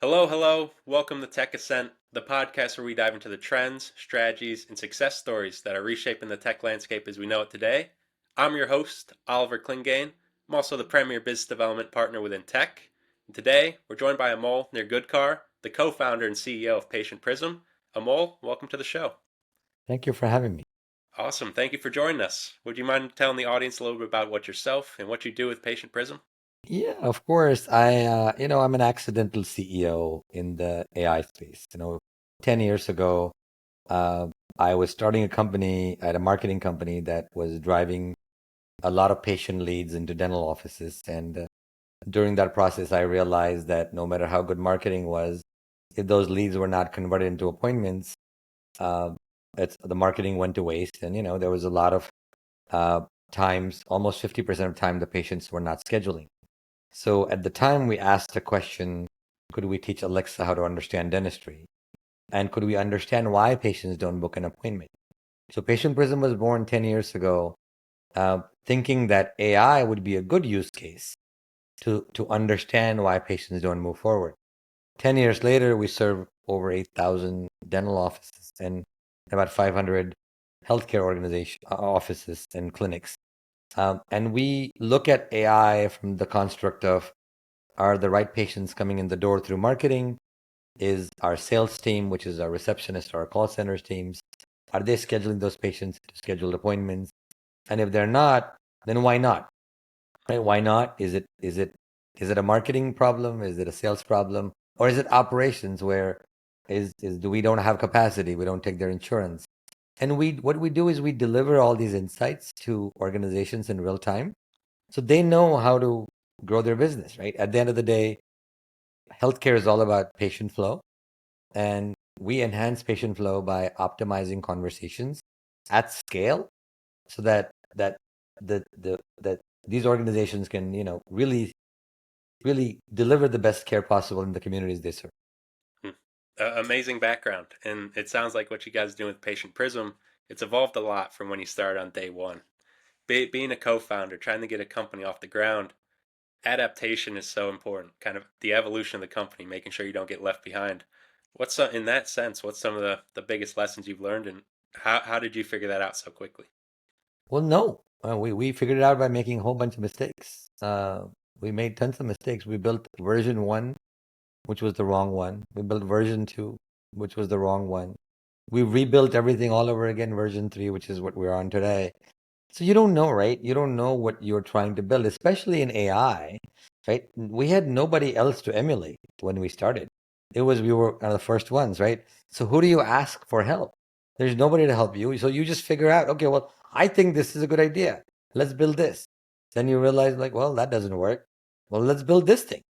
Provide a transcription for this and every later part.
Hello, hello. Welcome to Tech Ascent, the podcast where we dive into the trends, strategies, and success stories that are reshaping the tech landscape as we know it today. I'm your host, Oliver Klingane. I'm also the premier business development partner within tech. And today, we're joined by Amol Nirgudkar, the co-founder and CEO of Patient Prism. Amol, welcome to the show. Thank you for having me. Awesome. Thank you for joining us. Would you mind telling the audience a little bit about what yourself and what you do with Patient Prism? Yeah, of course. I'm an accidental CEO in the AI space. 10 years ago, uh, I was starting a company at a marketing company that was driving a lot of patient leads into dental offices. And during that process, I realized that no matter how good marketing was, if those leads were not converted into appointments, uh, the marketing went to waste. And, there was a lot of uh, times, almost 50% of time, the patients were not scheduling. So at the time, we asked the question, could we teach Alexa how to understand dentistry? And could we understand why patients don't book an appointment? So Patient Prism was born 10 years ago, thinking that AI would be a good use case to understand why patients don't move forward. 10 years later, we serve over 8,000 dental offices and about 500 healthcare organization offices and clinics. And we look at AI from the construct of, are the right patients coming in the door through marketing? Is our sales team, which is our receptionist or our call centers teams, are they scheduling those patients to scheduled appointments? And if they're not, then why not? Right? Why not? Is it a marketing problem? Is it a sales problem? Or is it operations where is do we don't have capacity? We don't take their insurance. And what we do is we deliver all these insights to organizations in real time so they know how to grow their business, right? At the end of the day, healthcare is all about patient flow, and we enhance patient flow by optimizing conversations at scale, so that that these organizations can really deliver the best care possible in the communities they serve. Hmm. Amazing background. And it sounds like what you guys do with Patient Prism, it's evolved a lot from when you started on day one. Being a co founder, trying to get a company off the ground, adaptation is so important. Kind of the evolution of the company, making sure you don't get left behind. In that sense, what's some of the biggest lessons you've learned, and how did you figure that out so quickly? Well, no, we figured it out by making a whole bunch of mistakes. We made tons of mistakes. We built version one, which was the wrong one. We built version two, which was the wrong one. We rebuilt everything all over again, version three, which is what we're on today. So you don't know, right? You don't know what you're trying to build, especially in AI, right? We had nobody else to emulate when we started. We were one of the first ones, right? So who do you ask for help? There's nobody to help you. So you just figure out, okay, well, I think this is a good idea. Let's build this. Then you realize, like, well, that doesn't work. Well, let's build this thing.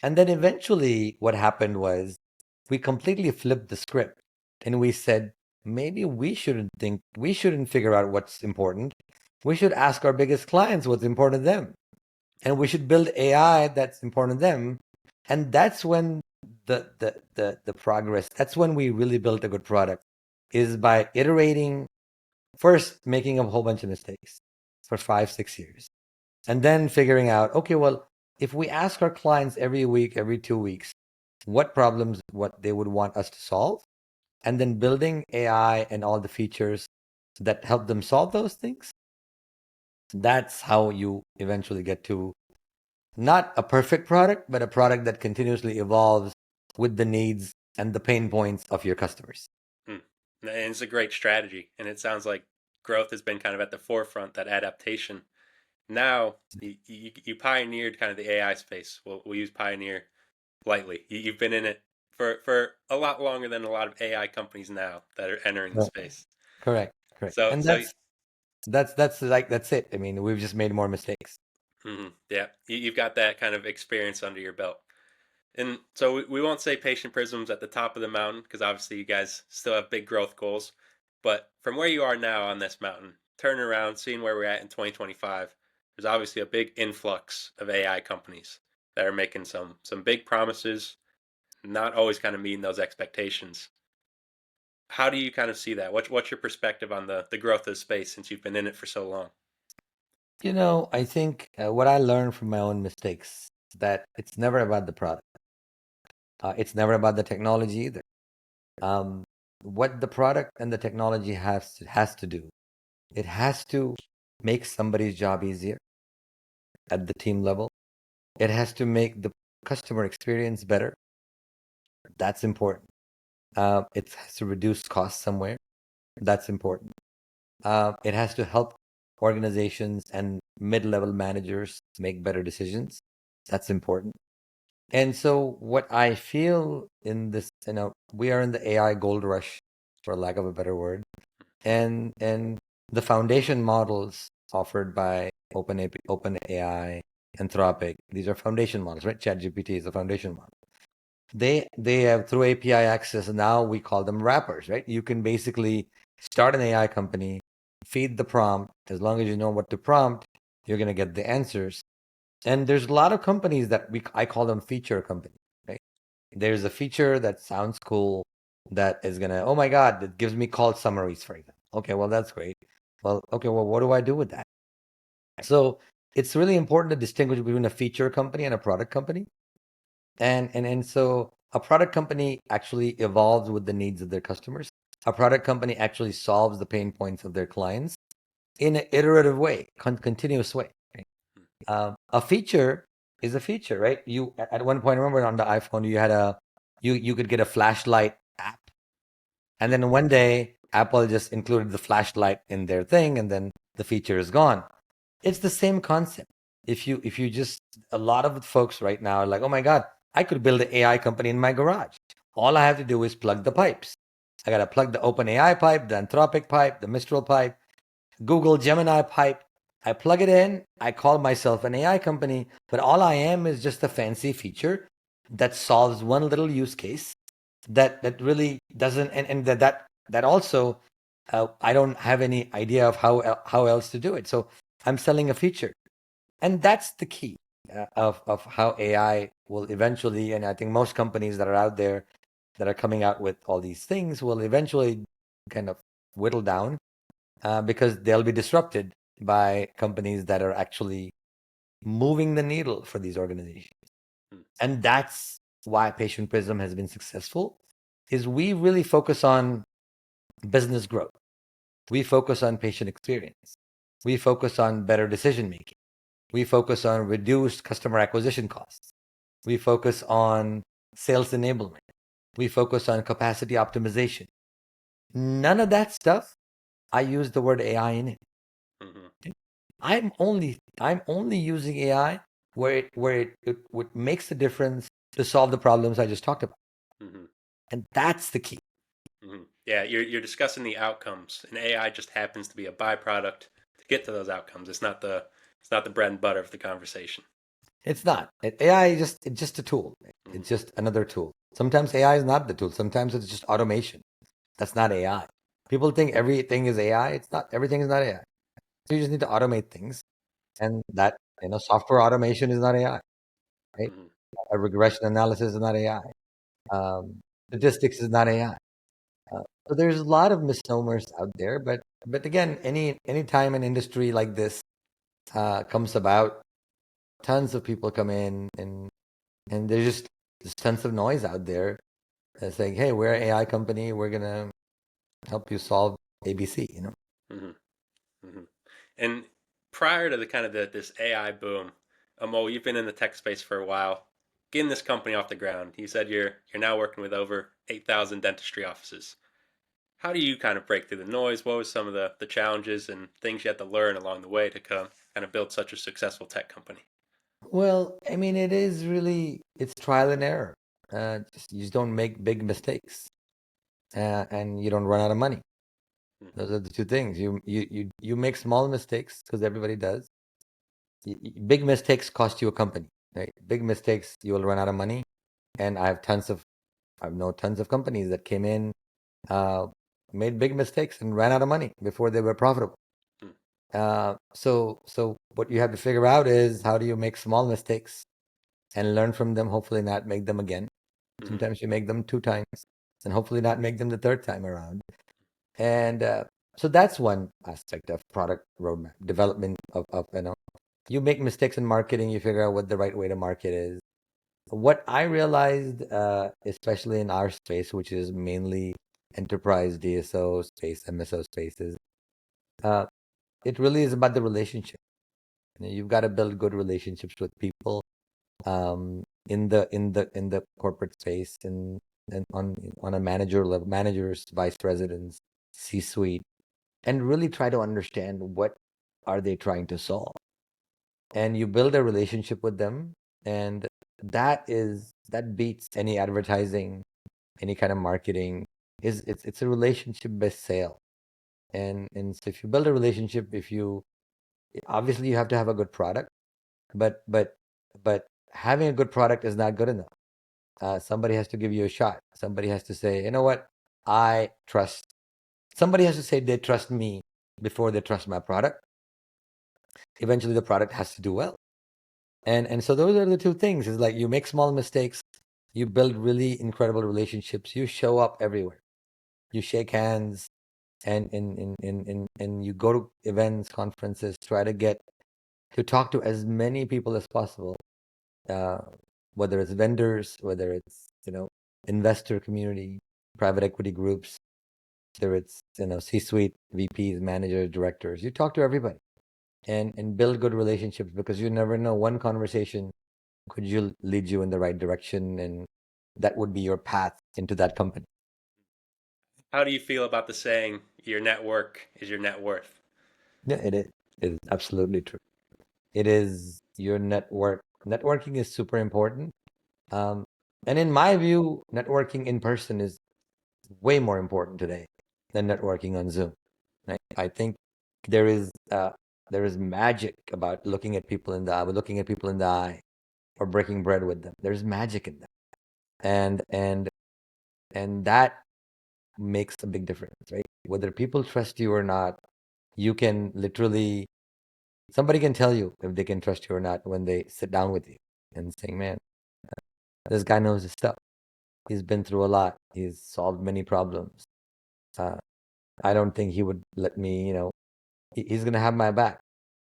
And then eventually what happened was we completely flipped the script and we said, maybe we shouldn't figure out what's important. We should ask our biggest clients what's important to them. And we should build AI that's important to them. And that's when the progress, that's when we really built a good product, is by iterating, first making a whole bunch of mistakes for 5, 6 years and then figuring out, okay, well, if we ask our clients every week, every 2 weeks, what problems, what they would want us to solve, and then building AI and all the features that help them solve those things, that's how you eventually get to not a perfect product, but a product that continuously evolves with the needs and the pain points of your customers. Hmm. And it's a great strategy, and it sounds like growth has been kind of at the forefront, that adaptation. Now you pioneered kind of the AI space. We'll use pioneer lightly. You've been in it for a lot longer than a lot of AI companies now that are entering the Right. space. Correct, correct. So And so that's it. I mean, we've just made more mistakes. yeah, you've got that kind of experience under your belt. And so we won't say Patient Prism's at the top of the mountain because obviously you guys still have big growth goals. But from where you are now on this mountain, turning around, seeing where we're at in 2025, there's obviously a big influx of AI companies that are making some big promises, not always kind of meeting those expectations. How do you kind of see that? What's your perspective on the growth of the space since you've been in it for so long? I think what I learned from my own mistakes is that it's never about the product. It's never about the technology either. Um, what the product and the technology has to do, it has to make somebody's job easier at the team level. It has to make the customer experience better. That's important. It has to reduce costs somewhere. That's important. It has to help organizations and mid-level managers make better decisions. That's important. And so what I feel in this, we are in the AI gold rush, for lack of a better word, and the foundation models offered by OpenAI, Anthropic, these are foundation models, right? ChatGPT is a foundation model. They have through API access, and now we call them wrappers, right? You can basically start an AI company, feed the prompt. As long as you know what to prompt, you're going to get the answers. And there's a lot of companies that I call them feature companies, right? There's a feature that sounds cool that is gonna, oh my God, it gives me call summaries, for example. Okay, well that's great. Well, okay, well, what do I do with that? So it's really important to distinguish between a feature company and a product company. And so a product company actually evolves with the needs of their customers. A product company actually solves the pain points of their clients in an iterative way, continuous way. Right? A feature is a feature, right? You at one point, remember on the iPhone, you had you could get a flashlight app, and then one day Apple just included the flashlight in their thing, and then the feature is gone. It's the same concept. If you just a lot of folks right now are like, oh my God, I could build an AI company in my garage. All I have to do is plug the pipes. I gotta plug the OpenAI pipe, the Anthropic pipe, the Mistral pipe, Google Gemini pipe. I plug it in. I call myself an AI company, but all I am is just a fancy feature that solves one little use case that really doesn't, and that also I don't have any idea of how else to do it. So I'm selling a feature, and that's the key of how AI will eventually. And I think most companies that are out there that are coming out with all these things will eventually kind of whittle down because they'll be disrupted by companies that are actually moving the needle for these organizations. And that's why Patient Prism has been successful, is we really focus on business growth. We focus on patient experience. We focus on better decision making. We focus on reduced customer acquisition costs. We focus on sales enablement. We focus on capacity optimization. None of that stuff, I use the word AI in it. Mm-hmm. I'm only using AI where it makes a difference to solve the problems I just talked about. Mm-hmm. And that's the key. Mm-hmm. Yeah, you're discussing the outcomes, and AI just happens to be a byproduct to get to those outcomes. It's not the bread and butter of the conversation. It's not. AI is it's just a tool. Mm-hmm. It's just another tool. Sometimes AI is not the tool. Sometimes it's just automation. That's not AI. People think everything is AI. It's not. Everything is not AI. So you just need to automate things, and that software automation is not AI, right? Mm-hmm. A regression analysis is not AI. Statistics is not AI. So there's a lot of misnomers out there, but again, any time an industry like this comes about, tons of people come in, and there's tons of noise out there saying, "Hey, we're an AI company. We're gonna help you solve ABC." Mm-hmm. Mm-hmm. And prior to the kind of this AI boom, Amol, you've been in the tech space for a while, getting this company off the ground. You said you're now working with over 8,000 dentistry offices. How do you kind of break through the noise? What was some of the challenges and things you had to learn along the way to kind of build such a successful tech company? Well, I mean, it's trial and error. You just don't make big mistakes, and you don't run out of money. Mm-hmm. Those are the two things. You make small mistakes because everybody does. Big mistakes cost you a company, right? Big mistakes, you will run out of money. And I've known tons of companies that came in, uh, made big mistakes and ran out of money before they were profitable. So what you have to figure out is how do you make small mistakes and learn from them, hopefully not make them again. Mm-hmm. Sometimes you make them two times and hopefully not make them the third time around. And so that's one aspect of product roadmap development of you make mistakes in marketing, you figure out what the right way to market is. what I realized, especially in our space, which is mainly enterprise DSO space, MSO spaces, uh, it really is about the relationship. You know, you've got to build good relationships with people in the corporate space and on a manager level, managers, vice presidents, C-suite, and really try to understand what are they trying to solve. And you build a relationship with them, and that beats any advertising, any kind of marketing. It's a relationship based sale. And so if you build a relationship, if you obviously you have to have a good product, but having a good product is not good enough. Somebody has to give you a shot. Somebody has to say, you know what, I trust. Somebody has to say they trust me before they trust my product. Eventually, the product has to do well. And so those are the two things. Is like you make small mistakes, you build really incredible relationships, you show up everywhere, you shake hands, and you go to events, conferences, try to get to talk to as many people as possible, uh, whether it's vendors, whether it's investor community, private equity groups, whether it's C-suite, VPs, managers, directors. You talk to everybody and build good relationships because you never know. One conversation could you lead you in the right direction, and that would be your path into that company. How do you feel about the saying, your network is your net worth? Yeah, it is. It is absolutely true. It is your network. Networking is super important. Um, and in my view, networking in person is way more important today than networking on Zoom. I think there is uh, there is magic about looking at people in the eye, looking at people in the eye, or breaking bread with them. There's magic in that, and and and that makes a big difference, right? Whether people trust you or not, you can literally somebody can tell you if they can trust you or not when they sit down with you and saying, "Man, this guy knows his stuff. He's been through a lot. He's solved many problems. Uh, I don't think he would let me, he's gonna have my back."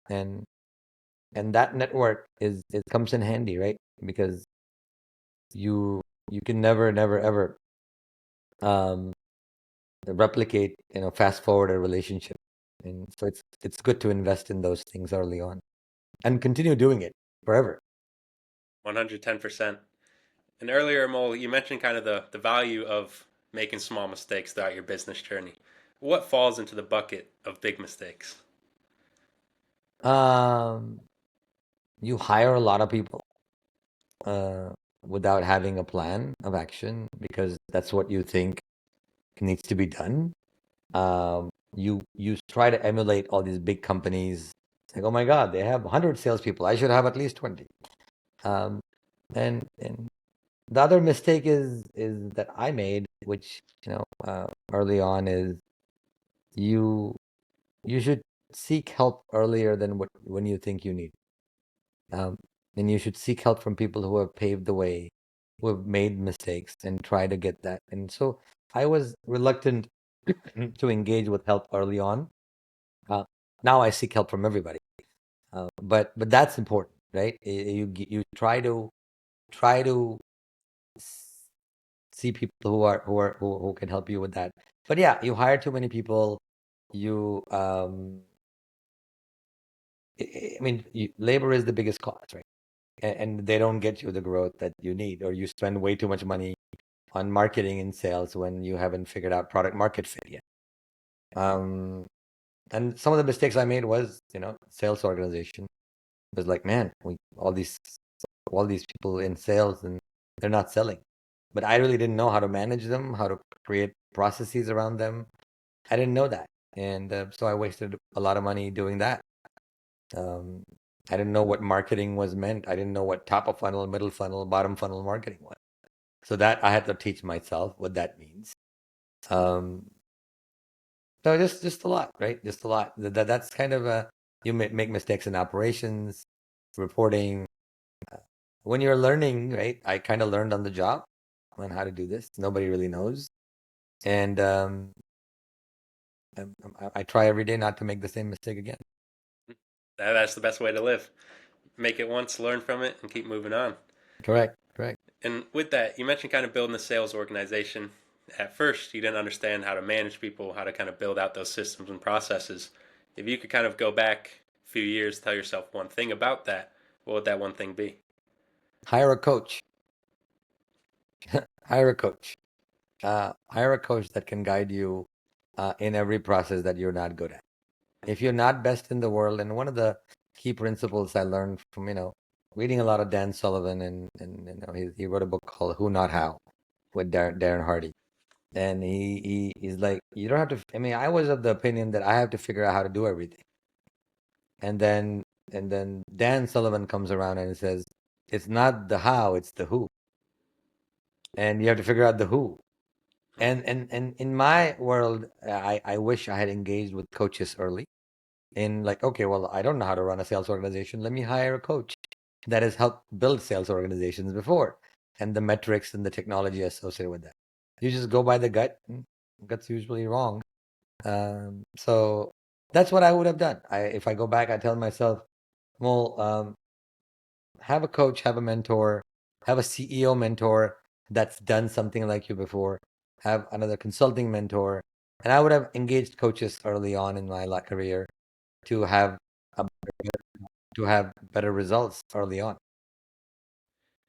And and that network is it comes in handy, right? Because you you can never ever um replicate, fast forward a relationship. And so it's good to invest in those things early on and continue doing it forever. 110%. And earlier, Mole, you mentioned kind of the value of making small mistakes throughout your business journey. What falls into the bucket of big mistakes? Um, you hire a lot of people uh, without having a plan of action because that's what you think needs to be done. You try to emulate all these big companies. Like, oh my God, they have 100 salespeople. I should have at least 20. Um, and the other mistake is that I made, which early on, is you you should seek help earlier than when you think you need. Um, and you should seek help from people who have paved the way, who have made mistakes, and try to get that. And so I was reluctant to engage with help early on. Uh, Now I seek help from everybody. But that's important, right? You try to see people who can help you with that. But yeah, you hire too many people. You I mean, labor is the biggest cost, right? And they don't get you the growth that you need, or you spend way too much money on marketing and sales when you haven't figured out product market fit yet. Um, and some of the mistakes I made was, sales organization. It was like, man, we all these people in sales and they're not selling. But I really didn't know how to manage them, how to create processes around them. I didn't know that. And so I wasted a lot of money doing that. Um, I didn't know what marketing was meant. I didn't know what top of funnel, middle funnel, bottom funnel marketing was. So that I had to teach myself what that means. Um, so just a lot, right? Just a lot. That's kind of you make mistakes in operations, reporting. When you're learning, right? I kind of learned on the job on how to do this. Nobody really knows, and I try every day not to make the same mistake again. That's the best way to live. Make it once, learn from it, and keep moving on. Correct, correct. And with that, you mentioned kind of building a sales organization. At first, you didn't understand how to manage people, how to kind of build out those systems and processes. If you could kind of go back a few years, tell yourself one thing about that, what would that one thing be? Hire a coach. Hire a coach. Hire a coach that can guide you in every process that you're not good at. If you're not best in the world, and one of the key principles I learned from, reading a lot of Dan Sullivan, and he wrote a book called Who Not How with Darren Hardy. And he's like, you don't have to, I mean, I was of the opinion that I have to figure out how to do everything. And then Dan Sullivan comes around and says, it's not the how, it's the who. And you have to figure out the who. And in my world, I wish I had engaged with coaches early. In like, okay, well, I don't know how to run a sales organization. Let me hire a coach that has helped build sales organizations before, and the metrics and the technology associated with that. You just go by the gut. Gut's usually wrong. So that's what I would have done. If I go back, I tell myself, well, have a coach, have a mentor, have a CEO mentor that's done something like you before, have another consulting mentor. And I would have engaged coaches early on in my career to have a, to have better results early on.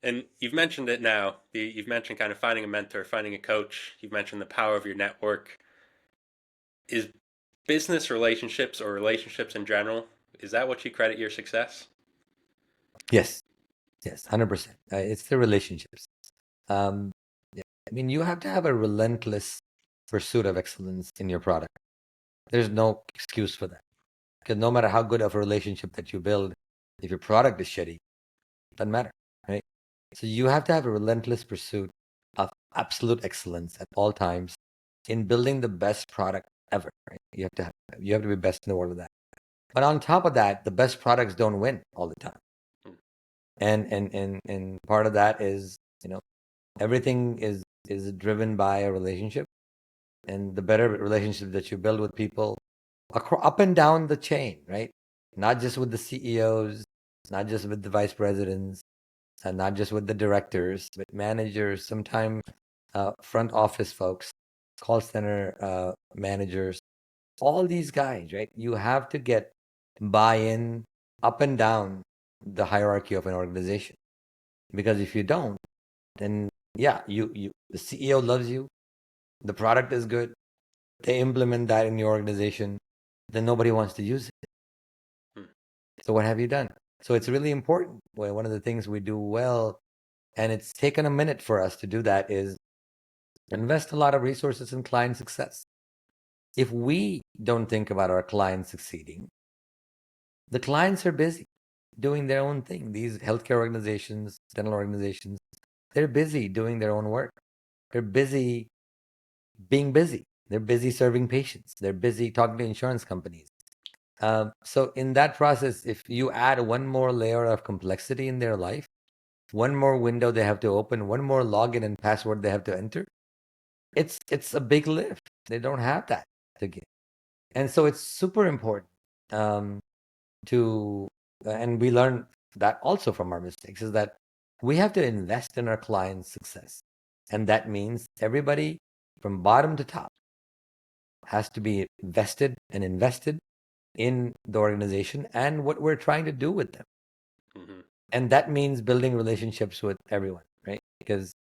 And you've mentioned it now. You've mentioned kind of finding a mentor, finding a coach. You've mentioned the power of your network. Is business relationships or relationships in general, is that what you credit your success? Yes, yes, 100%. It's the relationships. Um, yeah. I mean, you have to have a relentless pursuit of excellence in your product. There's no excuse for that. Because no matter how good of a relationship that you build, if your product is shitty, it doesn't matter, right? So you have to have a relentless pursuit of absolute excellence at all times in building the best product ever, right? You have to be best in the world with that. But on top of that, the best products don't win all the time. And part of that is, everything is driven by a relationship, and the better relationship that you build with people up and down the chain, right? Not just with the CEOs, not just with the vice presidents, and not just with the directors, but managers, sometimes front office folks, call center managers, all these guys, right? You have to get buy-in up and down the hierarchy of an organization. Because if you don't, then yeah, you the CEO loves you, the product is good, they implement that in your organization, then nobody wants to use it. So what have you done? So it's really important. Well, one of the things we do well, and it's taken a minute for us to do that, is invest a lot of resources in client success. If we don't think about our clients succeeding, the clients are busy doing their own thing. These healthcare organizations, dental organizations, they're busy doing their own work. They're busy being busy. They're busy serving patients. They're busy talking to insurance companies. So in that process, if you add one more layer of complexity in their life, one more window they have to open, one more login and password they have to enter, it's a big lift. They don't have that to give. And so it's super important um, to, and we learn that also from our mistakes, is that we have to invest in our clients' success. And that means everybody from bottom to top has to be vested and invested in the organization and what we're trying to do with them. Mm-hmm. And that means building relationships with everyone, right? Because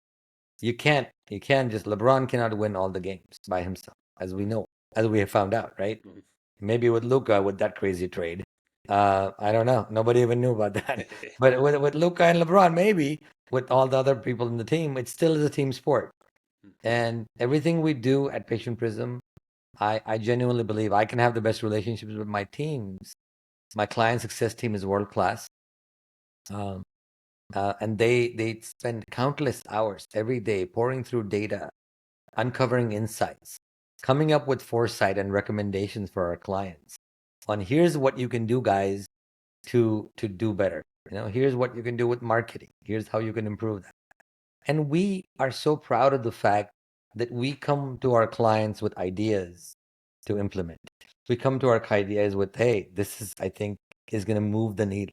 you can't just, LeBron cannot win all the games by himself, as we know, as we have found out, right? Mm-hmm. Maybe with Luca, with that crazy trade. I don't know. Nobody even knew about that. But with Luca and LeBron, maybe with all the other people in the team, it still is a team sport. And everything we do at Patient Prism, I genuinely believe I can have the best relationships with my teams. My client success team is world class. Um, and they spend countless hours every day pouring through data, uncovering insights, coming up with foresight and recommendations for our clients on here's what you can do, guys, to do better. Here's what you can do with marketing. Here's how you can improve that. And we are so proud of the fact that we come to our clients with ideas to implement. We come to our ideas with, hey, this is, I think, is going to move the needle.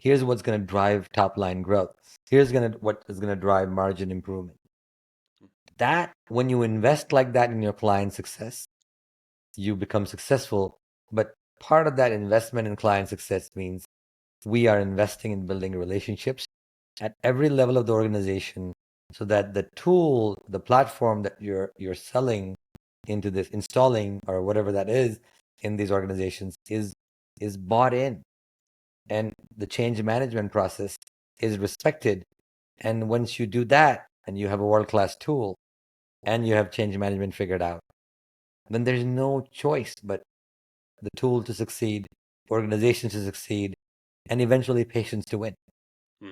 Here's what's going to drive top line growth. What is going to drive margin improvement. That when you invest like that in your client success, you become successful. But part of that investment in client success means we are investing in building relationships at every level of the organization so that the tool, the platform that you're selling into this, installing or whatever that is in these organizations is bought in, and the change management process is respected. And once you do that and you have a world-class tool and you have change management figured out, then there's no choice but the tool to succeed, organizations to succeed, and eventually patients to win. Hmm.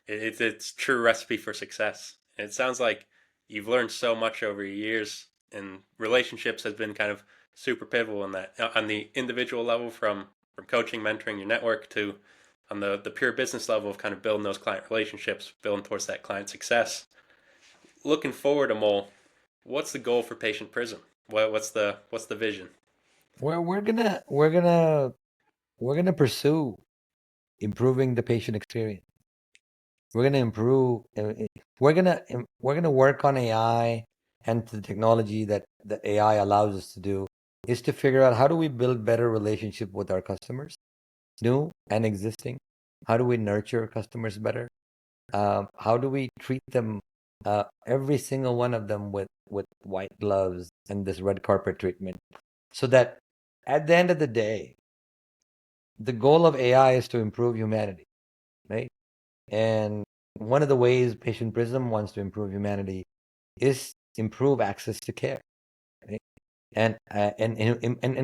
It's true recipe for success. And it sounds like you've learned so much over years, and relationships has been kind of super pivotal in that on the individual level, from coaching, mentoring your network, to on the pure business level of kind of building those client relationships, building towards that client success. Looking forward, Amol, what's the goal for Patient Prism? What's the vision? We're gonna pursue improving the patient experience. We're gonna improve. We're gonna work on AI, and the technology that AI allows us to do is to figure out how do we build better relationship with our customers, new and existing. How do we nurture customers better? How do we treat them, every single one of them with white gloves and this red carpet treatment, so that at the end of the day, the goal of AI is to improve humanity, right? And one of the ways Patient Prism wants to improve humanity is improve access to care, right? And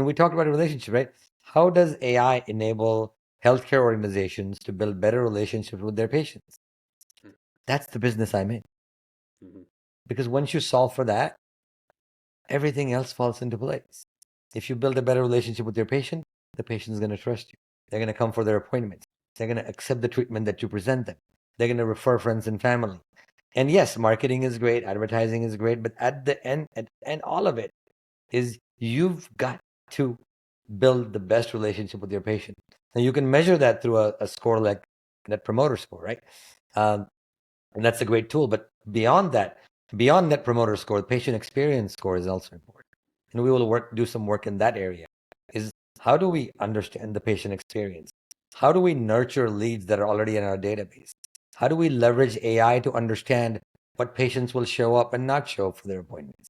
we talked about a relationship, right? How does AI enable healthcare organizations to build better relationships with their patients? That's the business I'm in. Mm-hmm. Because once you solve for that, everything else falls into place. If you build a better relationship with your patient, the patient is going to trust you. They're going to come for their appointments. They're going to accept the treatment that you present them. They're going to refer friends and family. And yes, marketing is great, advertising is great, but at the end, all of it is you've got to build the best relationship with your patient. And you can measure that through a score like Net Promoter Score, right? Um, and that's a great tool. But beyond Net Promoter Score, the patient experience score is also important. And we will do some work in that area. Is how do we understand the patient experience? How do we nurture leads that are already in our database? How do we leverage AI to understand what patients will show up and not show up for their appointments?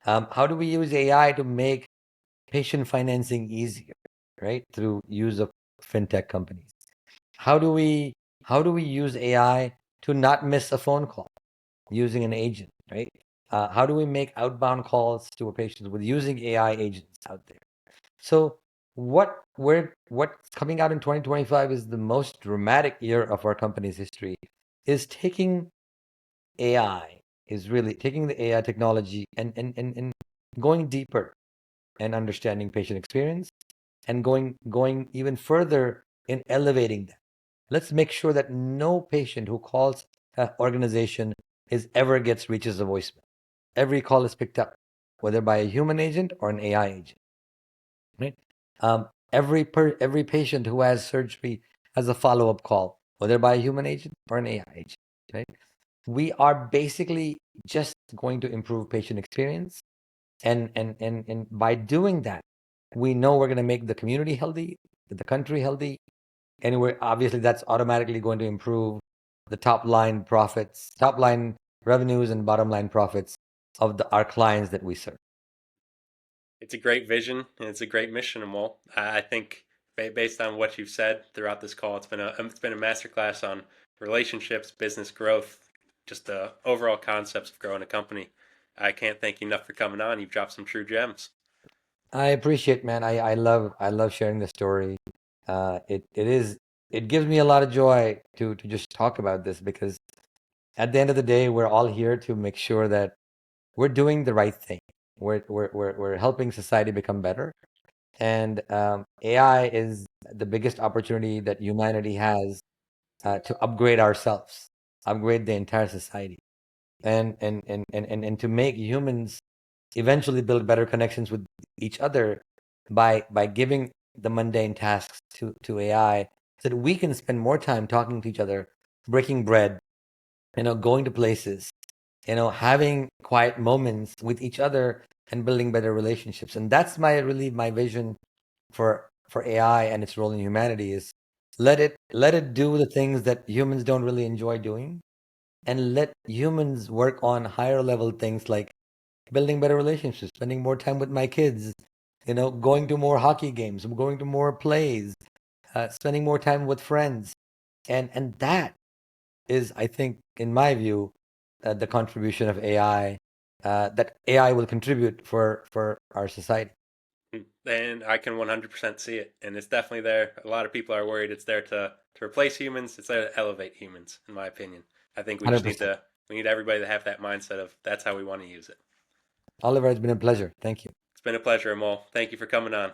How do we use AI to make patient financing easier, right? Through use of fintech companies. How do we use AI to not miss a phone call using an agent, right? How do we make outbound calls to our patients with using AI agents out there? So what's coming out in 2025 is the most dramatic year of our company's history, is taking AI, is really taking the AI technology and going deeper and understanding patient experience, and going even further in elevating that. Let's make sure that no patient who calls an organization is ever reaches a voicemail. Every call is picked up, whether by a human agent or an AI agent, right? Every patient who has surgery has a follow-up call, whether by a human agent or an AI agent, right? We are basically just going to improve patient experience, and by doing that, we know we're going to make the community healthy, the country healthy, and we're obviously that's automatically going to improve the top line profits, top line revenues, and bottom line profits of our clients that we serve. It's a great vision and it's a great mission, Amol. I think based on what you've said throughout this call, it's been a masterclass on relationships, business growth, just the overall concepts of growing a company. I can't thank you enough for coming on. You've dropped some true gems. I appreciate, man. I love sharing the story. It gives me a lot of joy to just talk about this, because at the end of the day, we're all here to make sure that we're doing the right thing. We're helping society become better. And AI is the biggest opportunity that humanity has, to upgrade ourselves, upgrade the entire society, and to make humans eventually build better connections with each other by giving the mundane tasks to AI so that we can spend more time talking to each other, breaking bread, going to places, having quiet moments with each other and building better relationships. And that's my vision for AI and its role in humanity is let it do the things that humans don't really enjoy doing, and let humans work on higher level things like building better relationships, spending more time with my kids, going to more hockey games, going to more plays, spending more time with friends. And that is, I think, in my view, the contribution of AI, that AI will contribute for our society. And I can 100% see it. And it's definitely there. A lot of people are worried it's there to replace humans. It's there to elevate humans, in my opinion. I think we just need 100%. to, we need everybody to have that mindset of that's how we want to use it. Oliver, it's been a pleasure. Thank you. It's been a pleasure, Amol. Thank you for coming on.